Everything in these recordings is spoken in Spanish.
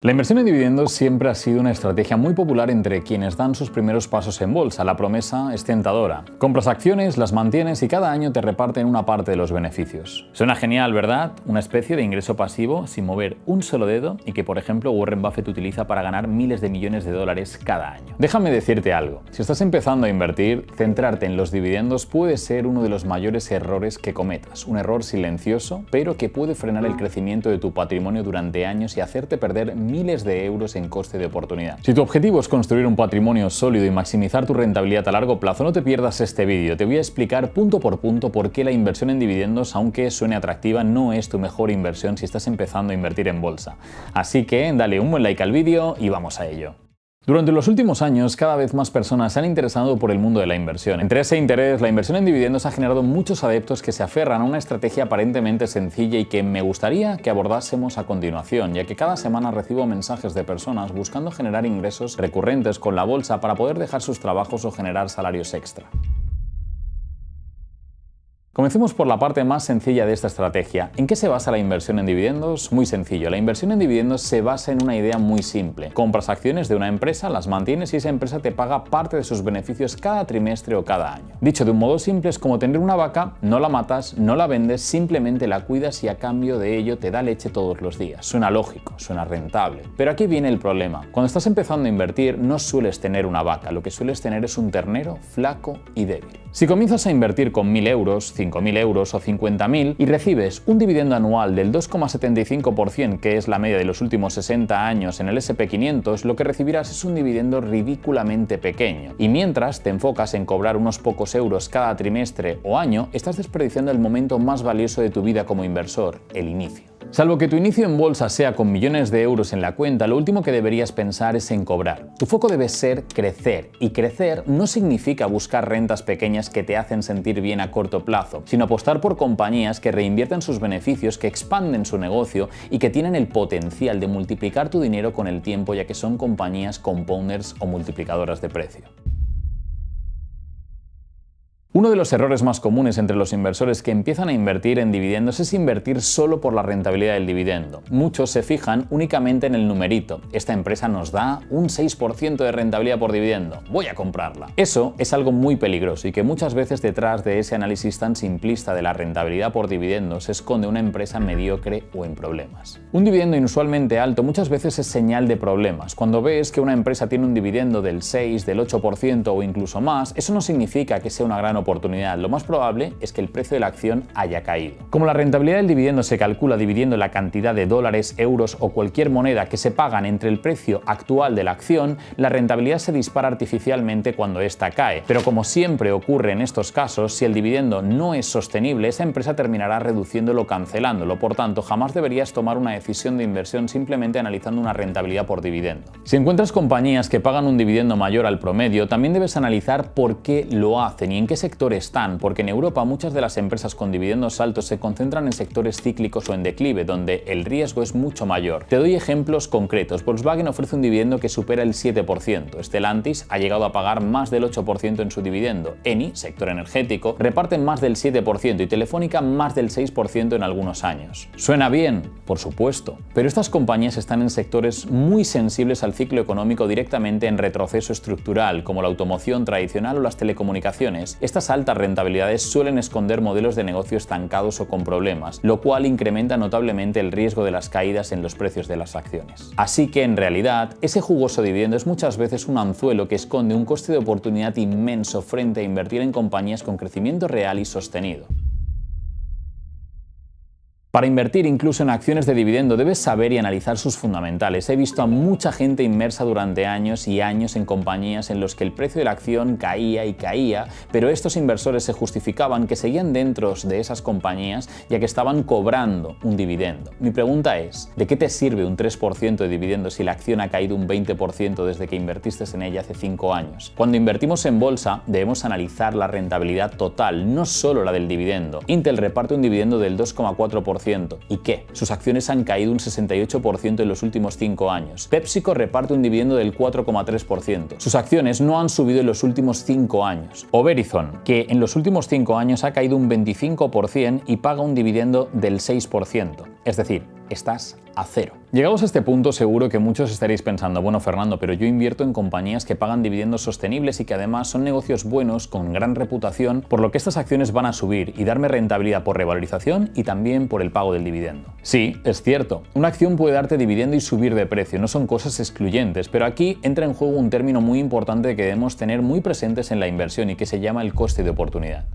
La inversión en dividendos siempre ha sido una estrategia muy popular entre quienes dan sus primeros pasos en bolsa. La promesa es tentadora. Compras acciones, las mantienes y cada año te reparten una parte de los beneficios. Suena genial, ¿verdad? Una especie de ingreso pasivo sin mover un solo dedo y que, por ejemplo, Warren Buffett utiliza para ganar miles de millones de dólares cada año. Déjame decirte algo. Si estás empezando a invertir, centrarte en los dividendos puede ser uno de los mayores errores que cometas. Un error silencioso, pero que puede frenar el crecimiento de tu patrimonio durante años y hacerte perder miles de euros en coste de oportunidad. Si tu objetivo es construir un patrimonio sólido y maximizar tu rentabilidad a largo plazo, no te pierdas este vídeo. Te voy a explicar punto por punto por qué la inversión en dividendos, aunque suene atractiva, no es tu mejor inversión si estás empezando a invertir en bolsa. Así que dale un buen like al vídeo y vamos a ello. Durante los últimos años, cada vez más personas se han interesado por el mundo de la inversión. Entre ese interés, la inversión en dividendos ha generado muchos adeptos que se aferran a una estrategia aparentemente sencilla y que me gustaría que abordásemos a continuación, ya que cada semana recibo mensajes de personas buscando generar ingresos recurrentes con la bolsa para poder dejar sus trabajos o generar salarios extra. Comencemos por la parte más sencilla de esta estrategia. ¿En qué se basa la inversión en dividendos? Muy sencillo. La inversión en dividendos se basa en una idea muy simple. Compras acciones de una empresa, las mantienes y esa empresa te paga parte de sus beneficios cada trimestre o cada año. Dicho de un modo simple, es como tener una vaca, no la matas, no la vendes, simplemente la cuidas y a cambio de ello te da leche todos los días. Suena lógico, suena rentable. Pero aquí viene el problema. Cuando estás empezando a invertir, no sueles tener una vaca, lo que sueles tener es un ternero flaco y débil. Si comienzas a invertir con 1.000 euros, 5.000 euros o 50.000 y recibes un dividendo anual del 2,75%, que es la media de los últimos 60 años en el S&P 500, lo que recibirás es un dividendo ridículamente pequeño. Y mientras te enfocas en cobrar unos pocos euros cada trimestre o año, estás desperdiciando el momento más valioso de tu vida como inversor, el inicio. Salvo que tu inicio en bolsa sea con millones de euros en la cuenta, lo último que deberías pensar es en cobrar. Tu foco debe ser crecer, y crecer no significa buscar rentas pequeñas que te hacen sentir bien a corto plazo, sino apostar por compañías que reinvierten sus beneficios, que expanden su negocio y que tienen el potencial de multiplicar tu dinero con el tiempo, ya que son compañías compounders o multiplicadoras de precio. Uno de los errores más comunes entre los inversores que empiezan a invertir en dividendos es invertir solo por la rentabilidad del dividendo. Muchos se fijan únicamente en el numerito. Esta empresa nos da un 6% de rentabilidad por dividendo. Voy a comprarla. Eso es algo muy peligroso y que muchas veces detrás de ese análisis tan simplista de la rentabilidad por dividendo se esconde una empresa mediocre o en problemas. Un dividendo inusualmente alto muchas veces es señal de problemas. Cuando ves que una empresa tiene un dividendo del 6, del 8% o incluso más, eso no significa que sea una gran oportunidad. Lo más probable es que el precio de la acción haya caído. Como la rentabilidad del dividendo se calcula dividiendo la cantidad de dólares, euros o cualquier moneda que se pagan entre el precio actual de la acción, la rentabilidad se dispara artificialmente cuando ésta cae. Pero como siempre ocurre en estos casos, si el dividendo no es sostenible, esa empresa terminará reduciéndolo o cancelándolo. Por tanto, jamás deberías tomar una decisión de inversión simplemente analizando una rentabilidad por dividendo. Si encuentras compañías que pagan un dividendo mayor al promedio, también debes analizar por qué lo hacen y en qué sector están, porque en Europa muchas de las empresas con dividendos altos se concentran en sectores cíclicos o en declive, donde el riesgo es mucho mayor. Te doy ejemplos concretos. Volkswagen ofrece un dividendo que supera el 7%. Stellantis ha llegado a pagar más del 8% en su dividendo. Eni, sector energético, reparte más del 7% y Telefónica más del 6% en algunos años. ¿Suena bien? Por supuesto. Pero estas compañías están en sectores muy sensibles al ciclo económico, directamente en retroceso estructural, como la automoción tradicional o las telecomunicaciones. Estas altas rentabilidades suelen esconder modelos de negocio estancados o con problemas, lo cual incrementa notablemente el riesgo de las caídas en los precios de las acciones. Así que en realidad, ese jugoso dividendo es muchas veces un anzuelo que esconde un coste de oportunidad inmenso frente a invertir en compañías con crecimiento real y sostenido. Para invertir incluso en acciones de dividendo debes saber y analizar sus fundamentales. He visto a mucha gente inmersa durante años y años en compañías en los que el precio de la acción caía y caía, pero estos inversores se justificaban que seguían dentro de esas compañías ya que estaban cobrando un dividendo. Mi pregunta es, ¿de qué te sirve un 3% de dividendo si la acción ha caído un 20% desde que invertiste en ella hace 5 años? Cuando invertimos en bolsa debemos analizar la rentabilidad total, no solo la del dividendo. Intel reparte un dividendo del 2,4%. ¿Y qué? Sus acciones han caído un 68% en los últimos 5 años. PepsiCo reparte un dividendo del 4,3%. Sus acciones no han subido en los últimos 5 años. O Verizon, que en los últimos 5 años ha caído un 25% y paga un dividendo del 6%. Es decir, estás a cero. Llegados a este punto, seguro que muchos estaréis pensando, bueno, Fernando, pero yo invierto en compañías que pagan dividendos sostenibles y que además son negocios buenos con gran reputación, por lo que estas acciones van a subir y darme rentabilidad por revalorización y también por el pago del dividendo. Sí, es cierto, una acción puede darte dividendo y subir de precio, no son cosas excluyentes, pero aquí entra en juego un término muy importante que debemos tener muy presentes en la inversión y que se llama el coste de oportunidad.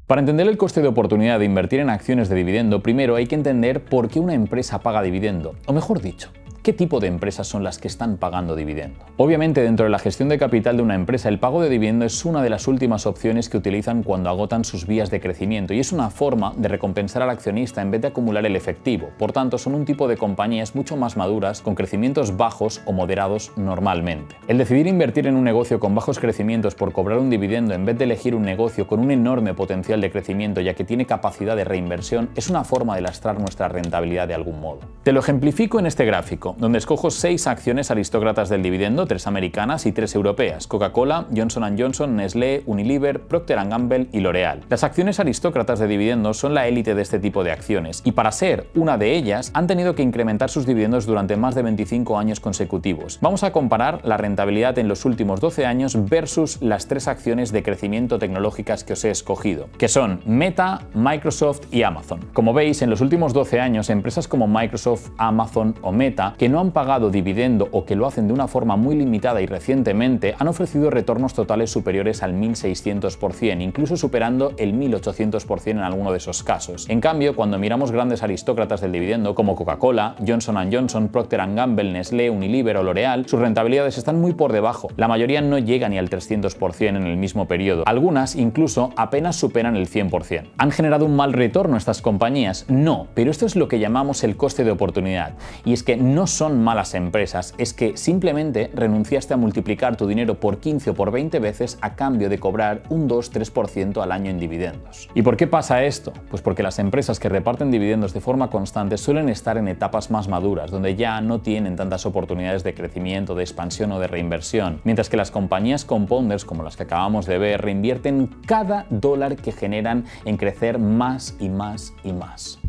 Para entender el coste de oportunidad de invertir en acciones de dividendo, primero hay que entender por qué una empresa paga dividendo, o mejor dicho, ¿qué tipo de empresas son las que están pagando dividendo? Obviamente, dentro de la gestión de capital de una empresa, el pago de dividendo es una de las últimas opciones que utilizan cuando agotan sus vías de crecimiento y es una forma de recompensar al accionista en vez de acumular el efectivo. Por tanto, son un tipo de compañías mucho más maduras, con crecimientos bajos o moderados normalmente. El decidir invertir en un negocio con bajos crecimientos por cobrar un dividendo en vez de elegir un negocio con un enorme potencial de crecimiento ya que tiene capacidad de reinversión es una forma de lastrar nuestra rentabilidad de algún modo. Te lo ejemplifico en este gráfico, donde escojo 6 acciones aristócratas del dividendo, 3 americanas y 3 europeas: Coca-Cola, Johnson & Johnson, Nestlé, Unilever, Procter & Gamble y L'Oreal. Las acciones aristócratas de dividendos son la élite de este tipo de acciones y para ser una de ellas han tenido que incrementar sus dividendos durante más de 25 años consecutivos. Vamos a comparar la rentabilidad en los últimos 12 años versus las 3 acciones de crecimiento tecnológicas que os he escogido, que son Meta, Microsoft y Amazon. Como veis, en los últimos 12 años, empresas como Microsoft, Amazon o Meta, que no han pagado dividendo o que lo hacen de una forma muy limitada y recientemente, han ofrecido retornos totales superiores al 1600%, incluso superando el 1800% en alguno de esos casos. En cambio, cuando miramos grandes aristócratas del dividendo como Coca-Cola, Johnson & Johnson, Procter & Gamble, Nestlé, Unilever o L'Oreal, sus rentabilidades están muy por debajo. La mayoría no llega ni al 300% en el mismo periodo. Algunas incluso apenas superan el 100%. ¿Han generado un mal retorno estas compañías? No, pero esto es lo que llamamos el coste de oportunidad. Y es que no son malas empresas, es que simplemente renunciaste a multiplicar tu dinero por 15 o por 20 veces a cambio de cobrar un 2-3% al año en dividendos. ¿Y por qué pasa esto? Pues porque las empresas que reparten dividendos de forma constante suelen estar en etapas más maduras, donde ya no tienen tantas oportunidades de crecimiento, de expansión o de reinversión, mientras que las compañías compounders, como las que acabamos de ver, reinvierten cada dólar que generan en crecer más y más y más.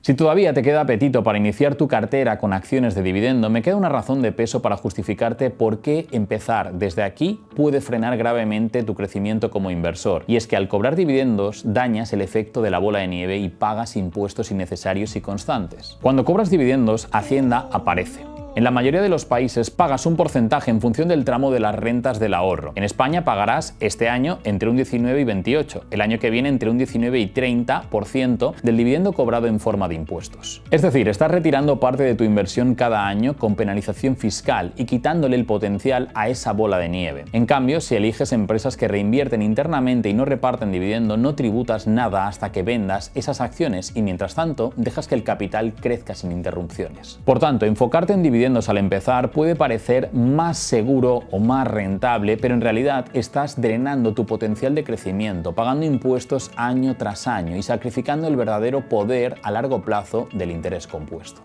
Si todavía te queda apetito para iniciar tu cartera con acciones de dividendo, me queda una razón de peso para justificarte por qué empezar desde aquí puede frenar gravemente tu crecimiento como inversor. Y es que al cobrar dividendos dañas el efecto de la bola de nieve y pagas impuestos innecesarios y constantes. Cuando cobras dividendos, Hacienda aparece. En la mayoría de los países pagas un porcentaje en función del tramo de las rentas del ahorro. En España pagarás este año entre un 19 y 28, el año que viene entre un 19 y 30% del dividendo cobrado en forma de impuestos. Es decir, estás retirando parte de tu inversión cada año con penalización fiscal y quitándole el potencial a esa bola de nieve. En cambio, si eliges empresas que reinvierten internamente y no reparten dividendo, no tributas nada hasta que vendas esas acciones y mientras tanto dejas que el capital crezca sin interrupciones. Por tanto, enfocarte en dividendos al empezar puede parecer más seguro o más rentable, pero en realidad estás drenando tu potencial de crecimiento, pagando impuestos año tras año y sacrificando el verdadero poder a largo plazo del interés compuesto.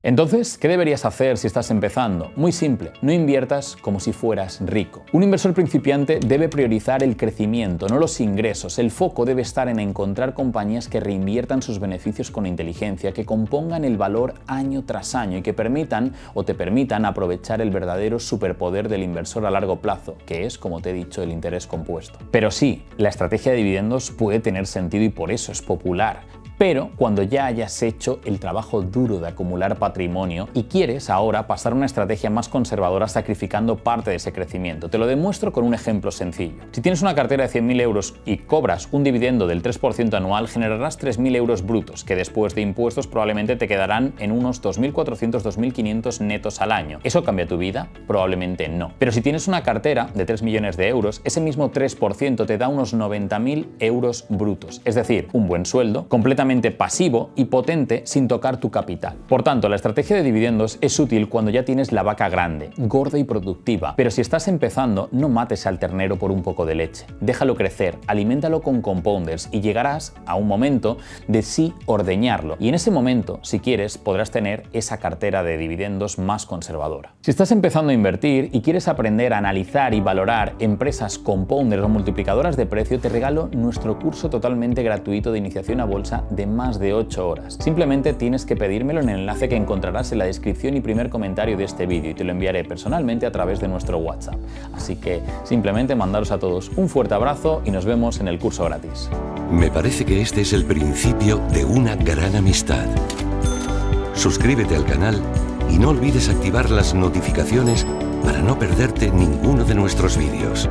Entonces, ¿qué deberías hacer si estás empezando? Muy simple, no inviertas como si fueras rico. Un inversor principiante debe priorizar el crecimiento, no los ingresos. El foco debe estar en encontrar compañías que reinviertan sus beneficios con inteligencia, que compongan el valor año tras año y que permitan o te permitan aprovechar el verdadero superpoder del inversor a largo plazo, que es, como te he dicho, el interés compuesto. Pero sí, la estrategia de dividendos puede tener sentido y por eso es popular. Pero cuando ya hayas hecho el trabajo duro de acumular patrimonio y quieres ahora pasar a una estrategia más conservadora sacrificando parte de ese crecimiento. Te lo demuestro con un ejemplo sencillo. Si tienes una cartera de 100.000 euros y cobras un dividendo del 3% anual, generarás 3.000 euros brutos, que después de impuestos probablemente te quedarán en unos 2.400, 2.500 netos al año. ¿Eso cambia tu vida? Probablemente no. Pero si tienes una cartera de 3 millones de euros, ese mismo 3% te da unos 90.000 euros brutos. Es decir, un buen sueldo, completamente completamente pasivo y potente sin tocar tu capital. Por tanto, la estrategia de dividendos es útil cuando ya tienes la vaca grande, gorda y productiva, pero si estás empezando, no mates al ternero por un poco de leche. Déjalo crecer, aliméntalo con compounders y llegarás a un momento de sí ordeñarlo. Y en ese momento, si quieres, podrás tener esa cartera de dividendos más conservadora. Si estás empezando a invertir y quieres aprender a analizar y valorar empresas compounders o multiplicadoras de precio, te regalo nuestro curso totalmente gratuito de iniciación a bolsa de más de 8 horas. Simplemente tienes que pedírmelo en el enlace que encontrarás en la descripción y primer comentario de este vídeo y te lo enviaré personalmente a través de nuestro WhatsApp. Así que simplemente mandaros a todos un fuerte abrazo y nos vemos en el curso gratis. Me parece que este es el principio de una gran amistad. Suscríbete al canal y no olvides activar las notificaciones para no perderte ninguno de nuestros vídeos.